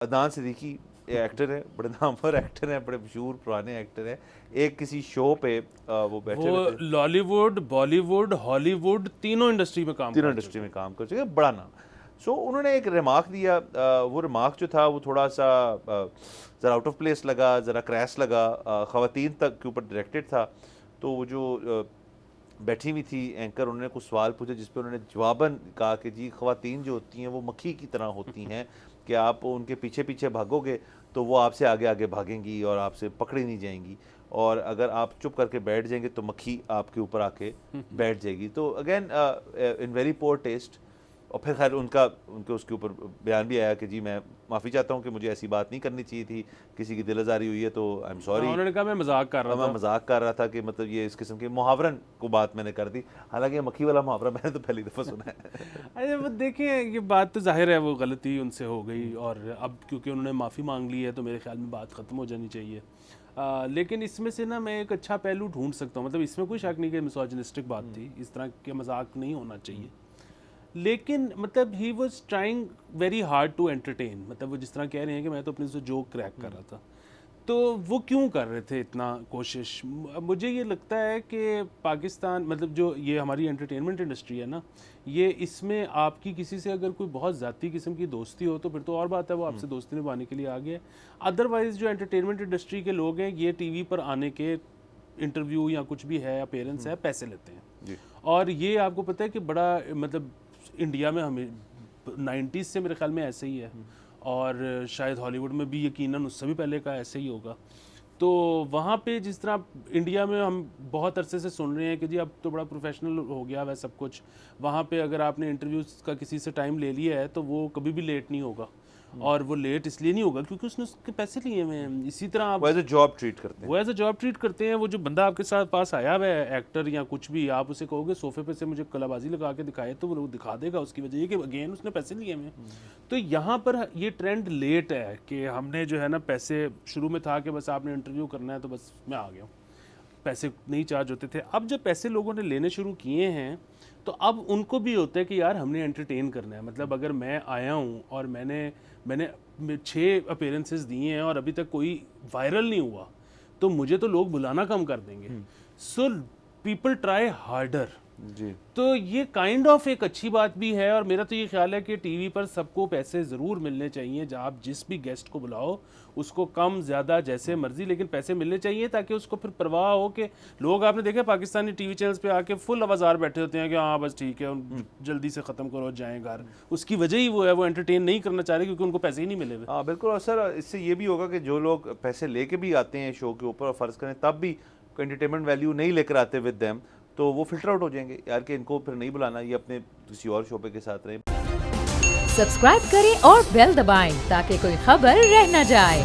Adnan Siddiqui actor ہے، بڑے نامور ایکٹر ہیں، بڑے مشہور پرانے ایکٹر ہیں. ایک کسی شو پہ وہ بیٹھے ہوئے تھے، لالی ووڈ، بالی ووڈ، ہالی ووڈ، تینوں انڈسٹری میں کام تینوں انڈسٹری میں کام کر چکے، بڑا نام. سو انہوں نے ایک ریمارک دیا، وہ ریمارک جو تھا وہ تھوڑا سا ذرا آؤٹ آف پلیس لگا، ذرا کریس لگا، خواتین تک کے اوپر ڈائریکٹڈ تھا. تو وہ جو بیٹھی ہوئی تھی اینکر، انہوں نے کچھ سوال پوچھے جس پہ انہوں نے جواباً کہا کہ جی خواتین جو ہوتی ہیں وہ مکھی کی طرح ہوتی ہیں کہ آپ ان کے پیچھے پیچھے بھاگو گے تو وہ آپ سے آگے آگے بھاگیں گی اور آپ سے پکڑی نہیں جائیں گی، اور اگر آپ چپ کر کے بیٹھ جائیں گے تو مکھی آپ کے اوپر آ کے بیٹھ جائے گی. تو again in very poor test. اور پھر خیر ان کے اس کے اوپر بیان بھی آیا کہ جی میں معافی چاہتا ہوں کہ مجھے ایسی بات نہیں کرنی چاہیے تھی، کسی کی دل آزاری ہوئی ہے تو آئی ایم سوری. انہوں نے کہا میں مذاق کر رہا تھا، میں مذاق کر رہا تھا کہ مطلب یہ اس قسم کے محاورن کو بات میں نے کر دی. حالانکہ یہ مکھی والا محاورہ میں نے تو پہلی دفعہ سنا ہے. ارے وہ دیکھیں یہ بات تو ظاہر ہے وہ غلطی ان سے ہو گئی، اور اب کیونکہ انہوں نے معافی مانگ لی ہے تو میرے خیال میں بات ختم ہو جانی چاہیے. لیکن اس میں سے نا میں ایک اچھا پہلو ڈھونڈ سکتا ہوں، مطلب اس میں کوئی شک نہیں کہ مسوجنسٹک بات تھی، اس طرح کے مذاق نہیں ہونا چاہیے، لیکن مطلب he was trying very hard to entertain. مطلب وہ جس طرح کہہ رہے ہیں کہ میں تو اپنے سے جوک کریک کر رہا تھا، تو وہ کیوں کر رہے تھے اتنا کوشش؟ مجھے یہ لگتا ہے کہ پاکستان مطلب جو یہ ہماری انٹرٹینمنٹ انڈسٹری ہے نا، یہ اس میں آپ کی کسی سے اگر کوئی بہت ذاتی قسم کی دوستی ہو تو پھر تو اور بات ہے، وہ آپ سے دوستی نبھانے کے لیے آ گیا. ادروائز جو انٹرٹینمنٹ انڈسٹری کے لوگ ہیں یہ ٹی وی پر آنے کے انٹرویو یا کچھ بھی ہے اپیرنس ہے پیسے لیتے ہیں. اور یہ آپ کو پتہ ہے کہ بڑا مطلب انڈیا میں ہمیں 90s سے میرے خیال میں ایسے ہی ہے، اور شاید ہالی ووڈ میں بھی یقیناً اس سے بھی پہلے کا ایسے ہی ہوگا. تو وہاں پہ جس طرح انڈیا میں ہم بہت عرصے سے سن رہے ہیں کہ جی اب تو بڑا پروفیشنل ہو گیا ہے سب کچھ، وہاں پہ اگر آپ نے انٹرویوز کا کسی سے ٹائم لے لیا ہے تو وہ کبھی بھی لیٹ نہیں ہوگا، اور وہ لیٹ اس لیے نہیں ہوگا کیونکہ اس نے اس کے پیسے لیے ہوئے ہیں. اسی طرح آپ وہ ایز اے جاب ٹریٹ کرتے ہیں، وہ ایز اے جاب ٹریٹ کرتے ہیں. وہ جو بندہ آپ کے ساتھ پاس آیا ہوا ہے ایکٹر یا کچھ بھی، آپ اسے کہو گے صوفے پہ سے مجھے کلا بازی لگا کے دکھائے تو وہ دکھا دے گا. اس کی وجہ یہ کہ اگین اس نے پیسے لیے ہوئے ہیں. تو یہاں پر یہ ٹرینڈ لیٹ ہے کہ ہم نے جو ہے نا پیسے، شروع میں تھا کہ بس آپ نے انٹرویو کرنا ہے تو بس میں آ گیا ہوں، پیسے نہیں چارج ہوتے تھے. اب جب پیسے لوگوں نے لینے شروع کیے ہیں تو اب ان کو بھی ہوتا ہے کہ یار ہم نے انٹرٹین کرنا ہے. مطلب اگر میں آیا ہوں اور میں نے 6 اپیرنسز دیے ہیں اور ابھی تک کوئی وائرل نہیں ہوا تو مجھے تو لوگ بلانا کم کر دیں گے. So people try harder. جی تو یہ کائنڈ آف ایک اچھی بات بھی ہے، اور میرا تو یہ خیال ہے کہ ٹی وی پر سب کو پیسے ضرور ملنے چاہیے. جب آپ جس بھی گیسٹ کو بلاؤ اس کو کم زیادہ جیسے مرضی لیکن پیسے ملنے چاہیے، تاکہ اس کو پھر پرواہ ہو کہ لوگ، آپ نے دیکھا پاکستانی ٹی وی چینلز پہ آ کے فل آوازار بیٹھے ہوتے ہیں کہ ہاں بس ٹھیک ہے جلدی سے ختم کرو جائیں گھر. اس کی وجہ ہی وہ ہے، وہ انٹرٹین نہیں کرنا چاہ رہے کیونکہ ان کو پیسے ہی نہیں ملے ہوئے. ہاں بالکل. اور سر اس سے یہ بھی ہوگا کہ جو لوگ پیسے لے کے بھی آتے ہیں شو کے اوپر اور فرض کریں تب بھی انٹرٹینمنٹ ویلیو نہیں لے کر آتے ود دیم، تو وہ فلٹر آؤٹ ہو جائیں گے یار کہ ان کو پھر نہیں بلانا، یہ اپنے کسی اور شعبے کے ساتھ رہیں. سبسکرائب کریں اور بیل دبائیں تاکہ کوئی خبر رہ نہ جائے.